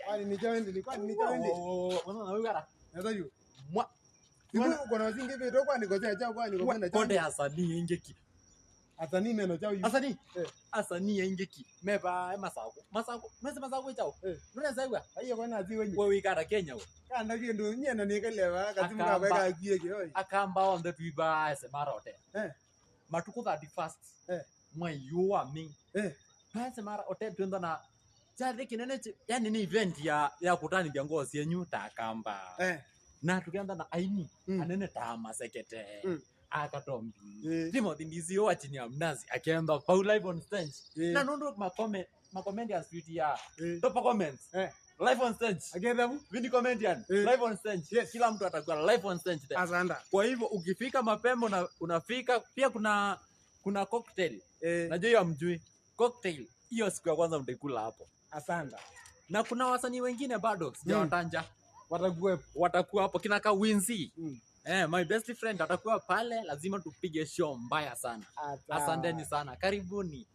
Kwani ni jawende kwani ni jawende. Unaona wewe gara. Ndio hiyo. Mwa. Hivi kuna zingi vitu kwani ngoja chao kwani ngoja chao. Konde asani ingeki. Asani meno chao hiyo. Asani. Asani ingeki. Meba masako. Mese masako chao. Nuna zaiwa. Aiyo kwa nazi wenye. Wewe gara Kenya we. Kana kindu nyena nikelewa katimu ka weka kiege oi. Akamba on the Twiba ese marote. Matuko 31st. Mwayua mi. Ese mara hotel twenda na jadi kinene yani ni event ya kutani vya ngozi yenyu takamba. Na tukianza na aini anene tama sekete. Akatombi. Timothy Ndizio wa chini ya mnazi akienda Paul live on stage. Na nondo comedians tweet ya top comments. Live on stage. Agenda mu? Vini comedian. Live on stage. Yes. Kila mtu atakuwa live on stage. Asanda. Kwa hivyo ukifika mapema unafika pia kuna cocktail. Najua hiyo mjui. Cocktail. Hiyo siku ya kwanza mtakula hapo. Asanda. Na kuna wasanii wengine bado sijawatanja. Watakuwa hapo kina ka Winzy. My best friend atakuwa pale, lazima tupige show mbaya sana. Asanteni sana. Karibuni.